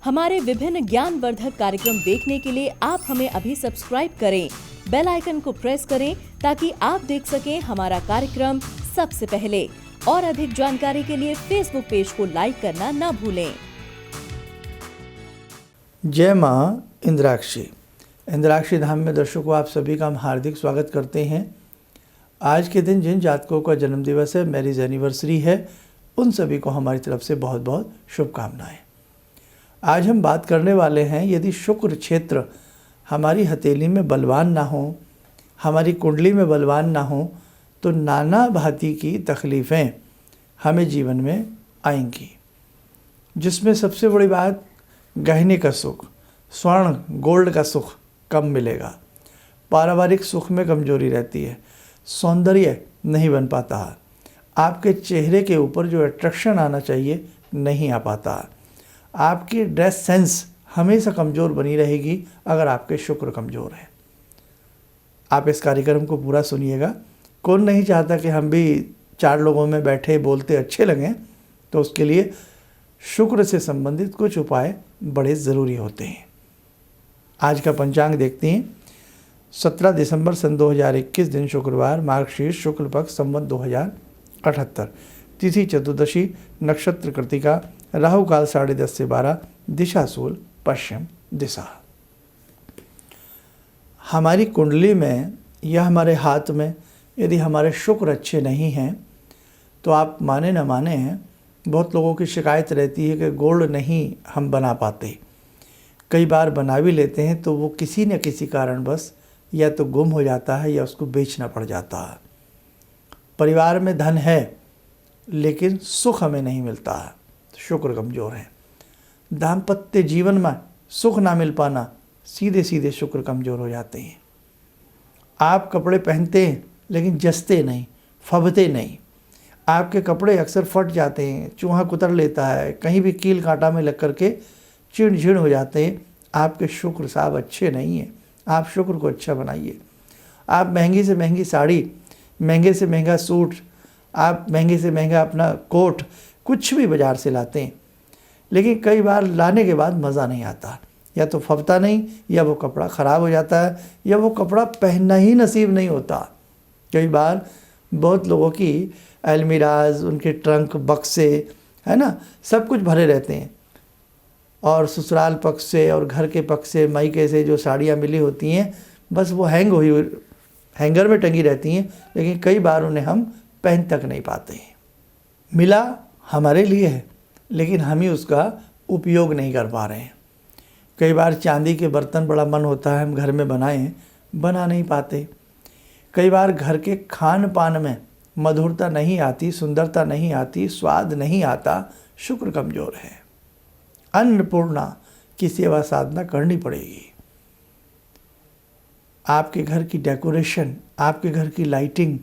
हमारे विभिन्न ज्ञानवर्धक कार्यक्रम देखने के लिए आप हमें अभी सब्सक्राइब करें, बेल आइकन को प्रेस करें ताकि आप देख सकें हमारा कार्यक्रम सबसे पहले। और अधिक जानकारी के लिए फेसबुक पेज को लाइक करना ना भूलें। जय माँ इंद्राक्षी। इंद्राक्षी धाम में दर्शकों आप सभी का हम हार्दिक स्वागत करते हैं। आज के दिन जिन जातकों का जन्म दिवस है, मैरिज एनिवर्सरी है, उन सभी को हमारी तरफ से बहुत बहुत शुभकामनाएं। आज हम बात करने वाले हैं, यदि शुक्र क्षेत्र हमारी हथेली में बलवान ना हो, हमारी कुंडली में बलवान ना हो, तो नाना भांति की तकलीफ़ें हमें जीवन में आएंगी। जिसमें सबसे बड़ी बात, गहने का सुख, स्वर्ण गोल्ड का सुख कम मिलेगा, पारिवारिक सुख में कमजोरी रहती है, सौंदर्य नहीं बन पाता, आपके चेहरे के ऊपर जो अट्रैक्शन आना चाहिए नहीं आ पाता, आपकी ड्रेस सेंस हमेशा कमज़ोर बनी रहेगी अगर आपके शुक्र कमज़ोर है। आप इस कार्यक्रम को पूरा सुनिएगा। कौन नहीं चाहता कि हम भी 4 लोगों में बैठे बोलते अच्छे लगें, तो उसके लिए शुक्र से संबंधित कुछ उपाय बड़े ज़रूरी होते हैं। आज का पंचांग देखते हैं। 17 दिसंबर सन 2021 दिन शुक्रवार, मार्गशीर्ष शुक्ल पक्ष संवत 2078, तिथि चतुर्दशी, नक्षत्र कृतिका, राहु काल 10:30 से 12, दिशा सूल पश्चिम दिशा। हमारी कुंडली में या हमारे हाथ में यदि हमारे शुक्र अच्छे नहीं हैं, तो आप माने न माने हैं, बहुत लोगों की शिकायत रहती है कि गोल्ड नहीं हम बना पाते। कई बार बना भी लेते हैं तो वो किसी न किसी कारणवश या तो गुम हो जाता है या उसको बेचना पड़ जाता है। परिवार में धन है लेकिन सुख हमें नहीं मिलता है, शुक्र कमज़ोर है। दाम्पत्य जीवन में सुख ना मिल पाना, सीधे सीधे शुक्र कमज़ोर हो जाते हैं। आप कपड़े पहनते हैं लेकिन जचते नहीं, फबते नहीं। आपके कपड़े अक्सर फट जाते हैं, चूहा कुतर लेता है, कहीं भी कील कांटा में लग करके चिड़ हो जाते हैं। आपके शुक्र साहब अच्छे नहीं हैं। आप शुक्र को अच्छा बनाइए। आप महंगी से महंगी साड़ी, महंगे से महंगा सूट, आप महंगे से महंगा अपना कोट कुछ भी बाज़ार से लाते हैं, लेकिन कई बार लाने के बाद मज़ा नहीं आता। या तो फबता नहीं, या वो कपड़ा ख़राब हो जाता है, या वो कपड़ा पहनना ही नसीब नहीं होता। कई बार बहुत लोगों की अलमीराज, उनके ट्रंक, बक्से, है ना, सब कुछ भरे रहते हैं, और ससुराल पक्ष से और घर के पक्ष से, मायके से जो साड़ियाँ मिली होती हैं, बस वो हैंगर में टंगी रहती हैं, लेकिन कई बार उन्हें हम पहन तक नहीं पाते हैं। मिला हमारे लिए है लेकिन हम ही उसका उपयोग नहीं कर पा रहे हैं। कई बार चांदी के बर्तन बड़ा मन होता है हम घर में बनाएं, बना नहीं पाते। कई बार घर के खान पान में मधुरता नहीं आती, सुंदरता नहीं आती, स्वाद नहीं आता, शुक्र कमज़ोर है। अन्नपूर्णा की सेवा साधना करनी पड़ेगी। आपके घर की डेकोरेशन, आपके घर की लाइटिंग,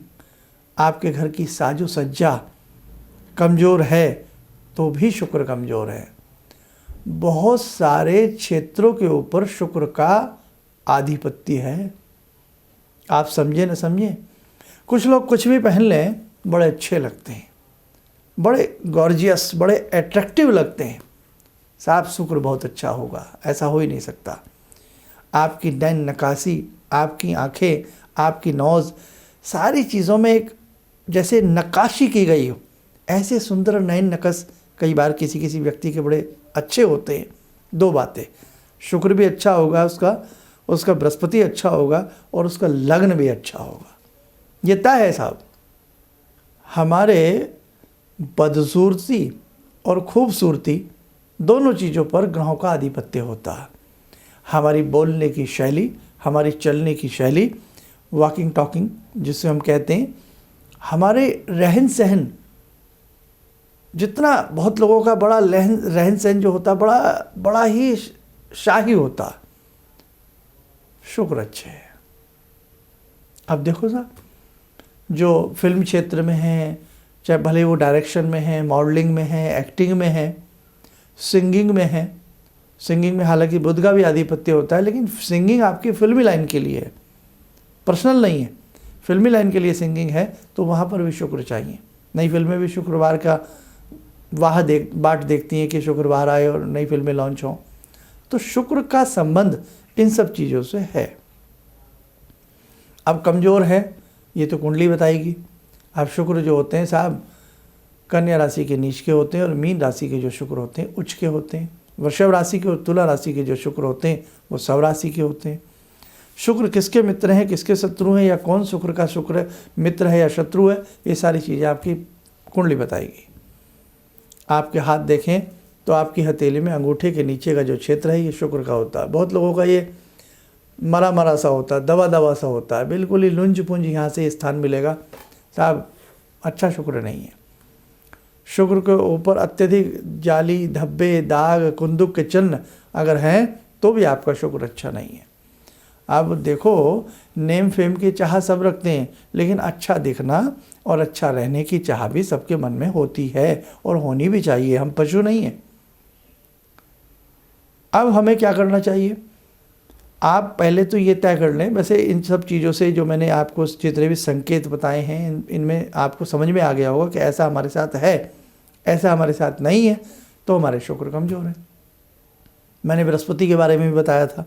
आपके घर की साजो सज्जा कमज़ोर है तो भी शुक्र कमज़ोर है। बहुत सारे क्षेत्रों के ऊपर शुक्र का आधिपत्य है। आप समझे न समझे, कुछ लोग कुछ भी पहन लें बड़े अच्छे लगते हैं, बड़े गॉर्जियस, बड़े अट्रैक्टिव लगते हैं। साहब शुक्र बहुत अच्छा होगा, ऐसा हो ही नहीं सकता। आपकी नैन नकाशी, आपकी आंखें, आपकी नौज, सारी चीज़ों में एक जैसे नक्काशी की गई हो, ऐसे सुंदर नैन नक्श कई बार किसी किसी व्यक्ति के बड़े अच्छे होते हैं। 2 बातें, शुक्र भी अच्छा होगा उसका बृहस्पति अच्छा होगा, और उसका लग्न भी अच्छा होगा। ये तय है साहब। हमारे बदसूरती और खूबसूरती दोनों चीज़ों पर ग्रहों का आधिपत्य होता है। हमारी बोलने की शैली, हमारी चलने की शैली, वॉकिंग टॉकिंग जिसे हम कहते हैं, हमारे रहन सहन, जितना बहुत लोगों का बड़ा रहन सहन जो होता बड़ा ही शाही होता, शुक्र अच्छे है। अब देखो साहब, जो फिल्म क्षेत्र में हैं, चाहे भले वो डायरेक्शन में हैं, मॉडलिंग में हैं, एक्टिंग में हैं, सिंगिंग में हैं। सिंगिंग में हालांकि बुध का भी आधिपत्य होता है, लेकिन सिंगिंग आपकी फिल्मी लाइन के लिए है, पर्सनल नहीं है। फिल्मी लाइन के लिए सिंगिंग है तो वहाँ पर भी शुक्र चाहिए। नई फिल्में भी शुक्रवार का बाट देखती हैं कि शुक्रवार आए और नई फिल्में लॉन्च हों। तो शुक्र का संबंध इन सब चीज़ों से है। अब कमज़ोर है ये तो कुंडली बताएगी। अब शुक्र जो होते हैं साहब कन्या राशि के नीच के होते हैं और मीन राशि के जो शुक्र होते हैं उच्च के होते हैं। वृषभ राशि के और तुला राशि के जो शुक्र होते हैं वो सब राशि के होते हैं। शुक्र किसके मित्र हैं, किसके शत्रु हैं, या कौन शुक्र का शुक्र मित्र है या शत्रु है, ये सारी चीज़ें आपकी कुंडली बताएगी। आपके हाथ देखें तो आपकी हथेली में अंगूठे के नीचे का जो क्षेत्र है ये शुक्र का होता है। बहुत लोगों का ये मरा मरा सा होता है, दवा दवा सा होता है, बिल्कुल ही लुंज पुंज यहाँ से स्थान मिलेगा साहब, अच्छा शुक्र नहीं है। शुक्र के ऊपर अत्यधिक जाली, धब्बे, दाग, कुंदुक के चिन्ह अगर हैं तो भी आपका शुक्र अच्छा नहीं है। अब देखो नेम फेम की चाह सब रखते हैं, लेकिन अच्छा दिखना और अच्छा रहने की चाह भी सबके मन में होती है और होनी भी चाहिए। हम पशु नहीं हैं। अब हमें क्या करना चाहिए, आप पहले तो ये तय कर लें। वैसे इन सब चीज़ों से जो मैंने आपको जितने भी संकेत बताए हैं इनमें आपको समझ में आ गया होगा कि ऐसा हमारे साथ है, ऐसा हमारे साथ नहीं है, तो हमारे शुक्र कमज़ोर है। मैंने बृहस्पति के बारे में भी बताया था।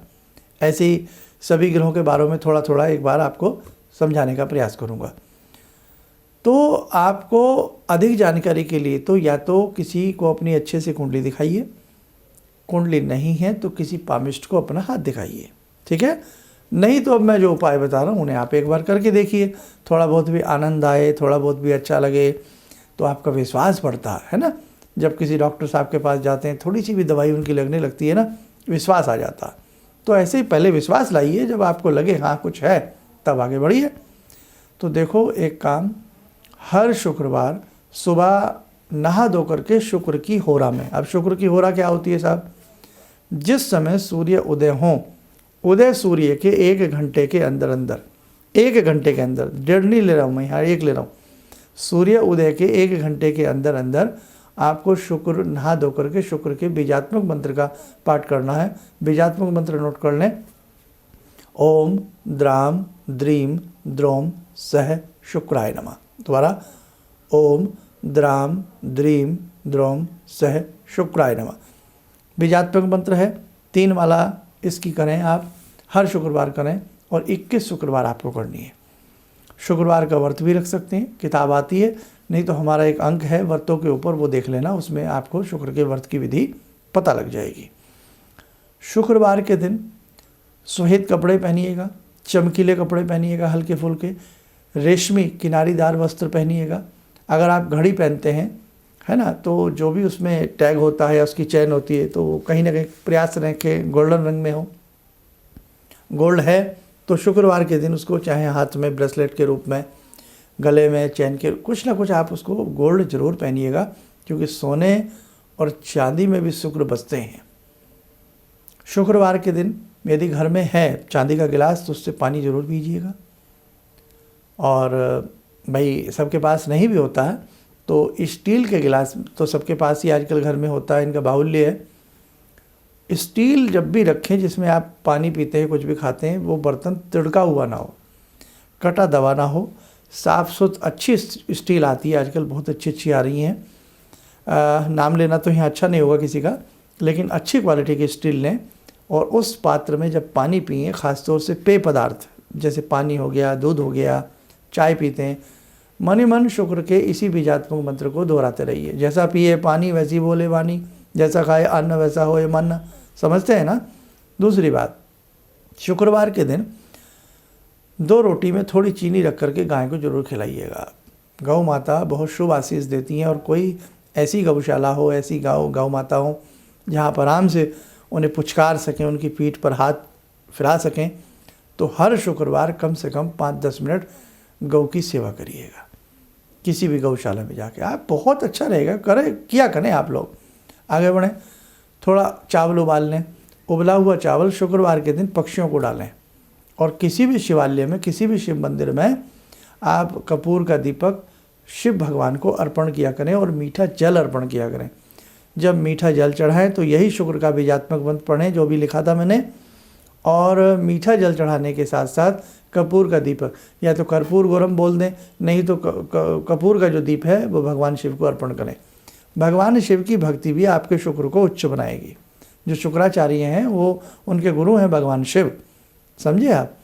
ऐसे ही सभी ग्रहों के बारे में थोड़ा थोड़ा एक बार आपको समझाने का प्रयास करूँगा। तो आपको अधिक जानकारी के लिए तो या तो किसी को अपनी अच्छे से कुंडली दिखाइए, कुंडली नहीं है तो किसी पामिस्ट को अपना हाथ दिखाइए, ठीक है। नहीं तो अब मैं जो उपाय बता रहा हूँ उन्हें आप एक बार करके देखिए। थोड़ा बहुत भी आनंद आए, थोड़ा बहुत भी अच्छा लगे तो आपका विश्वास बढ़ता है ना। जब किसी डॉक्टर साहब के पास जाते हैं, थोड़ी सी भी दवाई उनकी लगने लगती है ना, विश्वास आ जाता है। तो ऐसे ही पहले विश्वास लाइए, जब आपको लगे हाँ कुछ है तब आगे बढ़िए। तो देखो एक काम, हर शुक्रवार सुबह नहा धो करके शुक्र की होरा में, अब शुक्र की होरा क्या होती है साहब, जिस समय सूर्य उदय हो, उदय सूर्य के 1 घंटे के अंदर अंदर, 1 घंटे के अंदर, 1.5 नहीं ले रहा हूँ मैं यहाँ, 1 ले रहा हूँ, सूर्य उदय के 1 घंटे के अंदर अंदर आपको शुक्र नहा धो करके शुक्र के बीजात्मक मंत्र का पाठ करना है। बीजात्मक मंत्र नोट कर लें, ओम द्राम द्रीम द्रोम सह शुक्राय नमः। दोबारा, ओम द्राम द्रीम द्रोम सह शुक्राय नमः। बीजात्मक मंत्र है, 3 माला इसकी करें आप, हर शुक्रवार करें और 21 शुक्रवार आपको करनी है। शुक्रवार का व्रत भी रख सकते हैं, किताब आती है, नहीं तो हमारा एक अंक है व्रतों के ऊपर, वो देख लेना, उसमें आपको शुक्र के व्रत की विधि पता लग जाएगी। शुक्रवार के दिन श्वेत कपड़े पहनिएगा, चमकीले कपड़े पहनिएगा, हल्के फुल्के, रेशमी किनारीदार वस्त्र पहनिएगा। अगर आप घड़ी पहनते हैं है ना, तो जो भी उसमें टैग होता है या उसकी चैन होती है तो कहीं ना कहीं प्रयास रखें कि गोल्डन रंग में हो। गोल्ड है तो शुक्रवार के दिन उसको चाहे हाथ में ब्रेसलेट के रूप में, गले में चैन के, कुछ ना कुछ आप उसको गोल्ड जरूर पहनिएगा, क्योंकि सोने और चांदी में भी शुक्र बसते हैं। शुक्रवार के दिन यदि घर में है चांदी का गिलास तो उससे पानी जरूर पीजिएगा। और भाई सबके पास नहीं भी होता है तो स्टील के गिलास तो सबके पास ही आजकल घर में होता है, इनका बाहुल्य है। स्टील जब भी रखें जिसमें आप पानी पीते हैं, कुछ भी खाते हैं, वो बर्तन तिड़का हुआ ना हो, कटा दवा ना हो, साफ सुथरा, अच्छी स्टील आती है आजकल, बहुत अच्छी आ रही हैं। नाम लेना तो यहाँ अच्छा नहीं होगा किसी का, लेकिन अच्छी क्वालिटी की स्टील लें और उस पात्र में जब पानी पिए, ख़ासतौर से पेय पदार्थ जैसे पानी हो गया, दूध हो गया, चाय पीते हैं, मन ही मन शुक्र के इसी बीजात्मक मंत्र को दोहराते रहिए। जैसा पिए पानी वैसी बोले वाणी, जैसा खाए अन्न वैसा होए मन, समझते हैं ना। दूसरी बात, शुक्रवार के दिन 2 रोटी में थोड़ी चीनी रख करके गाय को जरूर खिलाइएगा। गौ माता बहुत शुभ आशीष देती हैं, और कोई ऐसी गौशाला हो, ऐसी गौ माता हो जहाँ पर आराम से उन्हें पुचकार सकें, उनकी पीठ पर हाथ फिरा सकें, तो हर शुक्रवार कम से कम 5-10 मिनट गौ की सेवा करिएगा किसी भी गौशाला में जाके। आप बहुत अच्छा रहेगा, किया करें आप लोग। आगे बढ़ें, थोड़ा चावल उबाल लें, उबला हुआ चावल शुक्रवार के दिन पक्षियों को डालें, और किसी भी शिवालय में, किसी भी शिव मंदिर में आप कपूर का दीपक शिव भगवान को अर्पण किया करें और मीठा जल अर्पण किया करें। जब मीठा जल चढ़ाएं तो यही शुक्र का बीजात्मक मंत्र पढ़ें जो भी लिखा था मैंने, और मीठा जल चढ़ाने के साथ साथ कपूर का दीपक, या तो कर्पूर गौरम बोल दें, नहीं तो कपूर का जो दीप है वो भगवान शिव को अर्पण करें। भगवान शिव की भक्ति भी आपके शुक्र को उच्च बनाएगी। जो शुक्राचार्य हैं वो उनके गुरु हैं भगवान शिव, समझे आप।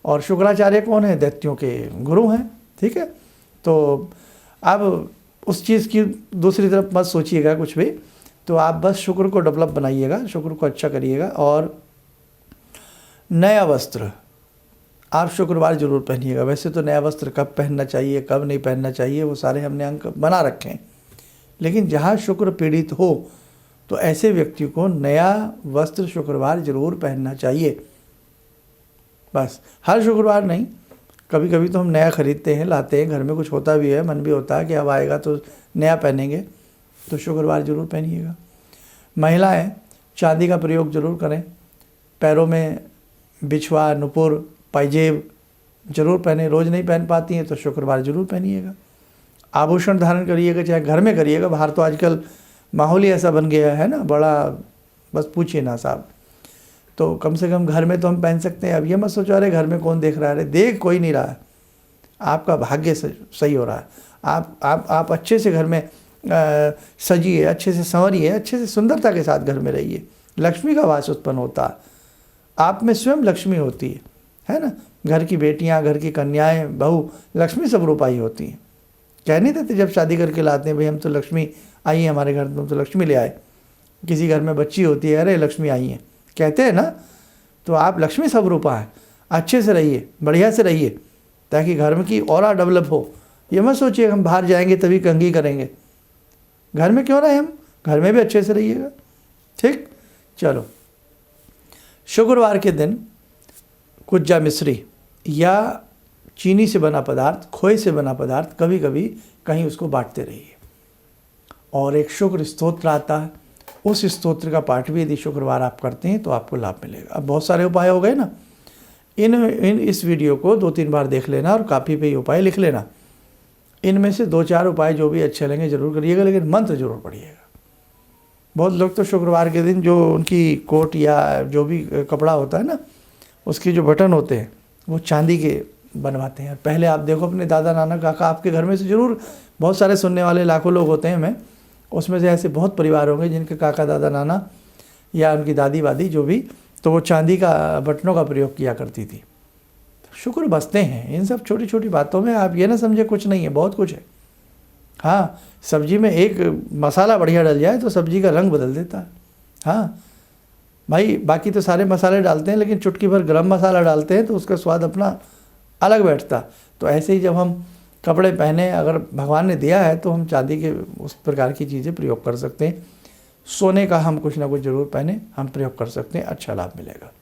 और शुक्राचार्य कौन है? दैत्यों के गुरु हैं, ठीक है। तो अब उस चीज़ की दूसरी तरफ मत सोचिएगा कुछ भी, तो आप बस शुक्र को डेवलप बनाइएगा, शुक्र को अच्छा करिएगा। और नया वस्त्र आप शुक्रवार जरूर पहनिएगा। वैसे तो नया वस्त्र कब पहनना चाहिए, कब नहीं पहनना चाहिए, वो सारे हमने अंक बना रखे हैं, लेकिन जहाँ शुक्र पीड़ित हो तो ऐसे व्यक्ति को नया वस्त्र शुक्रवार जरूर पहनना चाहिए। बस हर शुक्रवार नहीं, कभी कभी तो हम नया खरीदते हैं, लाते हैं, घर में कुछ होता भी है, मन भी होता है कि अब आएगा तो नया पहनेंगे, तो शुक्रवार जरूर पहनिएगा। महिलाएं चांदी का प्रयोग जरूर करें, पैरों में बिछवा, नुपुर, पायजेब जरूर पहने। रोज़ नहीं पहन पाती हैं तो शुक्रवार जरूर पहनिएगा। आभूषण धारण करिएगा, चाहे घर में करिएगा, बाहर तो आजकल माहौल ही ऐसा बन गया है ना, बड़ा बस पूछिए ना साहब। तो कम से कम घर में तो हम पहन सकते हैं। अब ये मत सोचो अरे घर में कौन देख रहा है, अरे देख कोई नहीं रहा है, आपका भाग्य सही हो रहा है। आप अच्छे से घर में सजिए, अच्छे से संवरिए, अच्छे से सुंदरता के साथ घर में रहिए, लक्ष्मी का वास उत्पन्न होता है, आप में स्वयं लक्ष्मी होती है ना। घर की बेटियां, घर की कन्याएं, बहू लक्ष्मी स्वरूपाई होती हैं। कह नहीं देते जब शादी करके लाते हैं, भाई हम तो लक्ष्मी आई है हमारे घर, तुम तो लक्ष्मी ले आए। किसी घर में बच्ची होती है, अरे लक्ष्मी आई है, कहते हैं ना। तो आप लक्ष्मी स्वरूपा है, अच्छे से रहिए, बढ़िया से रहिए, ताकि घर में की और डेवलप हो। ये मत सोचिए हम बाहर जाएंगे तभी कंघी करेंगे, घर में क्यों रहे हम, घर में भी अच्छे से रहिएगा, ठीक। चलो, शुक्रवार के दिन कुज्जा मिश्री या चीनी से बना पदार्थ, खोए से बना पदार्थ कभी कभी कहीं उसको बांटते रहिए। और एक शुक्र स्तोत्र आता है, उस स्तोत्र का पाठ भी यदि शुक्रवार आप करते हैं तो आपको लाभ मिलेगा। अब बहुत सारे उपाय हो गए ना, इस वीडियो को 2-3 बार देख लेना और कापी पे ये उपाय लिख लेना। इनमें से 2-4 उपाय जो भी अच्छे लगेंगे जरूर करिएगा, लेकिन मंत्र जरूर पढ़िएगा। बहुत लोग तो शुक्रवार के दिन जो उनकी कोट या जो भी कपड़ा होता है ना, उसकी जो बटन होते हैं वो चांदी के बनवाते हैं। पहले आप देखो अपने दादा नाना काका, आपके घर में से जरूर बहुत सारे सुनने वाले लाखों लोग होते हैं, मैं उसमें से ऐसे बहुत परिवार होंगे जिनके काका दादा नाना या उनकी दादी वादी जो भी, तो वो चांदी का बटनों का प्रयोग किया करती थी। शुक्र बसते हैं इन सब छोटी छोटी बातों में। आप ये ना समझे कुछ नहीं है, बहुत कुछ है। हाँ, सब्जी में एक मसाला बढ़िया डल जाए तो सब्जी का रंग बदल देता है। हाँ भाई, बाकी तो सारे मसाले डालते हैं, लेकिन चुटकी भर गरम मसाला डालते हैं तो उसका स्वाद अपना अलग बैठता। तो ऐसे ही जब हम कपड़े पहने, अगर भगवान ने दिया है तो हम चांदी के उस प्रकार की चीज़ें प्रयोग कर सकते हैं। सोने का हम कुछ ना कुछ जरूर पहने, हम प्रयोग कर सकते हैं, अच्छा लाभ मिलेगा।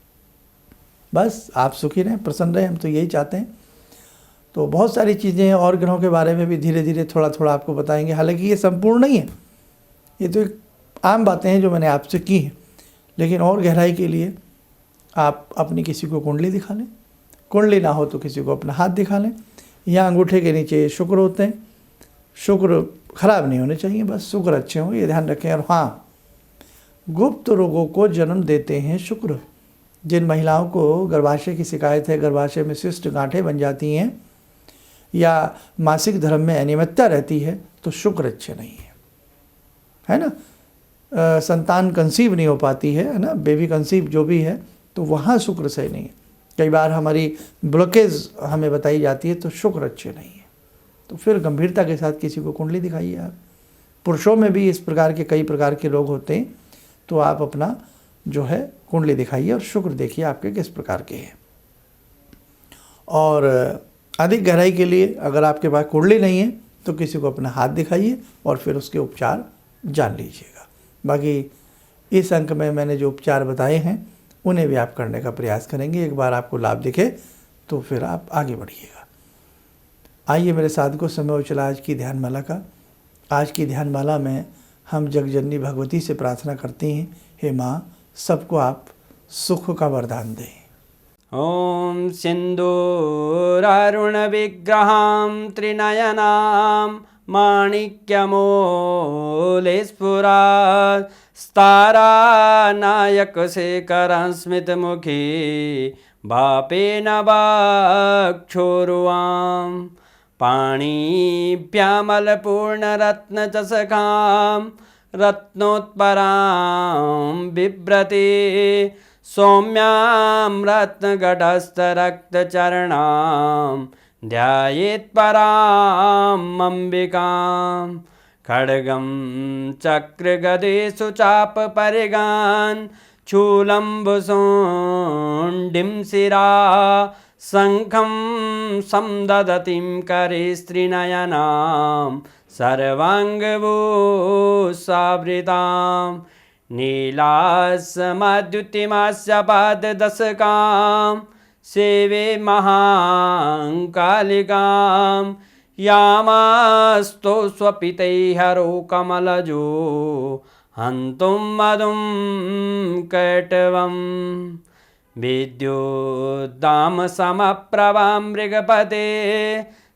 बस आप सुखी रहें, प्रसन्न रहें, हम तो यही चाहते हैं। तो बहुत सारी चीज़ें हैं और ग्रहों के बारे में भी धीरे धीरे थोड़ा थोड़ा आपको बताएंगे। हालांकि ये संपूर्ण नहीं है, ये तो एक आम बातें हैं जो मैंने आपसे की हैं, लेकिन और गहराई के लिए आप अपनी किसी को कुंडली दिखा लें, कुंडली ना हो तो किसी को अपना हाथ दिखा लें। यहाँ अंगूठे के नीचे शुक्र होते हैं, शुक्र खराब नहीं होने चाहिए, बस शुक्र अच्छे हों, ये ध्यान रखें। और हाँ, गुप्त रोगों को जन्म देते हैं शुक्र। जिन महिलाओं को गर्भाशय की शिकायत है, गर्भाशय में सिस्ट गांठें बन जाती हैं या मासिक धर्म में अनियमितता रहती है, तो शुक्र अच्छे नहीं है ना। संतान कंसीव नहीं हो पाती है ना, बेबी कंसीव जो भी है, तो वहाँ शुक्र सही नहीं है। कई बार हमारी ब्लॉकेज हमें बताई जाती है, तो शुक्र अच्छे नहीं है। तो फिर गंभीरता के साथ किसी को कुंडली दिखाइए आप। पुरुषों में भी इस प्रकार के कई प्रकार के रोग होते हैं, तो आप अपना जो है कुंडली दिखाइए और शुक्र देखिए आपके किस प्रकार के हैं। और अधिक गहराई के लिए अगर आपके पास कुंडली नहीं है तो किसी को अपना हाथ दिखाइए और फिर उसके उपचार जान लीजिएगा। बाकी इस अंक में मैंने जो उपचार बताए हैं उन्हें भी आप करने का प्रयास करेंगे। एक बार आपको लाभ दिखे तो फिर आप आगे बढ़िएगा। आइए मेरे साथ को समय हो चला आज की ध्यानमाला का। आज की ध्यानमाला में हम जगजननी भगवती से प्रार्थना करते हैं, हे माँ, सबको आप सुख का वरदान दें। ॐ सिन्दूरारुणविग्रहां त्रिनयनां माणिक्यमूलस्फुरात् स्तारानायकशेखरं स्मितमुखी भापेन वक्षोरुवां पाणिभ्यामलपूर्णरत्नचषकां रत्नोत्परां बिभ्रति सौम्यां रत्नघटस्थरक्तचरणां ध्यायेत् पराम् अम्बिकां खड्गं चक्रगदेषु चापपरिगान् चूलम्बुसोण्डिं शिरा शङ्खं समदधतीं करे स्त्रीनयनां सर्वाङ्गभूषावृतां नीलासमद्युतिमास्य पाददशकां सेवे महाकालिकां यामास्तो स्वपितैहरो कमलजो हन्तुं मधुं कैटवम् विद्युद्दामसमप्रभां मृगपते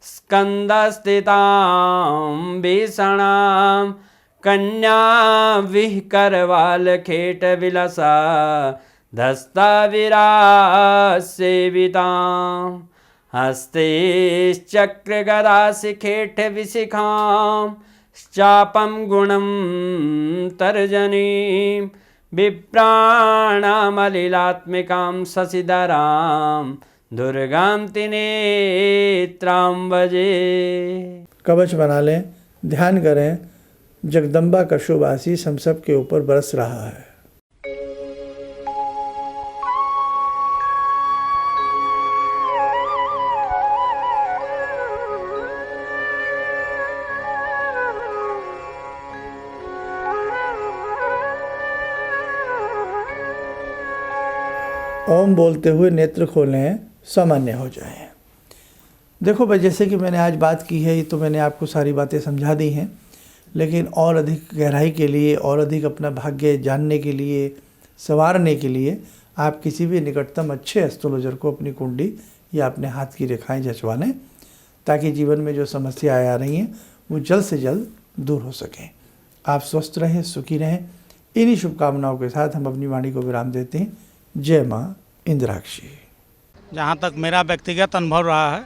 स्कन्दस्थितां भीषणां कन्याविहकरवालखेटविलसा धस्ताविरासेवितां हस्तैश्चक्रगदाशिखेटविशिखां चापं गुणं तर्जनीं विप्राणामलिलात्मिकां शशिधरां दुर्गां त्रिनेत्रां भजे। कवच बना लें, ध्यान करें, जगदम्बा का शुभ आशीष हम सब के ऊपर बरस रहा है। ओम बोलते हुए नेत्र खोलें, सामान्य हो जाएं। देखो भाई, जैसे कि मैंने आज बात की है, ये तो मैंने आपको सारी बातें समझा दी हैं, लेकिन और अधिक गहराई के लिए और अधिक अपना भाग्य जानने के लिए, संवारने के लिए आप किसी भी निकटतम अच्छे एस्ट्रोलॉजर को अपनी कुंडली या अपने हाथ की रेखाएं जचवा लें, ताकि जीवन में जो समस्याएं आ रही हैं वो जल्द से जल्द दूर हो सकें। आप स्वस्थ रहें, सुखी रहें। इन्हीं शुभकामनाओं के साथ हम अपनी वाणी को विराम देते हैं। जय माँ इंद्राक्षी। जहाँ तक मेरा व्यक्तिगत अनुभव रहा है,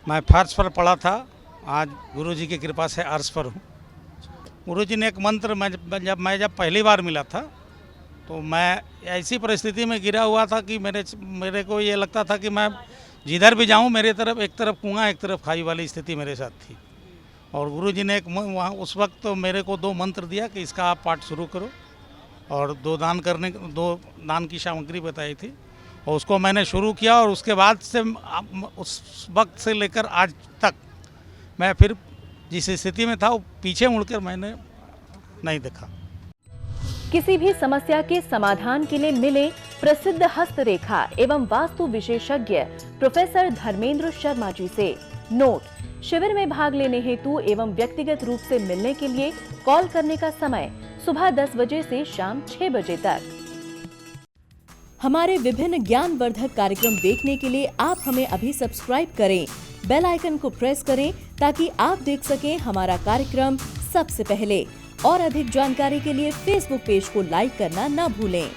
मैं फर्श पर पड़ा था, आज गुरुजी की कृपा से अर्श पर हूँ। गुरुजी ने एक मंत्र जब पहली बार मिला था, तो मैं ऐसी परिस्थिति में गिरा हुआ था कि मेरे को ये लगता था कि मैं जिधर भी जाऊँ मेरे तरफ एक तरफ कुआं एक तरफ खाई वाली स्थिति मेरे साथ थी। और गुरुजी ने वहाँ उस वक्त तो मेरे को 2 मंत्र दिया कि इसका आप पाठ शुरू करो, और 2 दान की सामग्री बताई थी, और उसको मैंने शुरू किया। और उसके बाद से उस वक्त से लेकर आज तक मैं फिर जिस स्थिति में था वो पीछे मुड़कर मैंने नहीं देखा। किसी भी समस्या के समाधान के लिए मिले प्रसिद्ध हस्तरेखा एवं वास्तु विशेषज्ञ प्रोफेसर धर्मेंद्र शर्मा जी से। नोट: शिविर में भाग लेने हेतु एवं व्यक्तिगत रूप से मिलने के लिए कॉल करने का समय सुबह 10 बजे से शाम 6 बजे तक। हमारे विभिन्न ज्ञानवर्धक कार्यक्रम देखने के लिए आप हमें अभी सब्सक्राइब करें, बेल आइकन को प्रेस करें ताकि आप देख सकें हमारा कार्यक्रम सबसे पहले। और अधिक जानकारी के लिए फेसबुक पेज को लाइक करना न भूलें।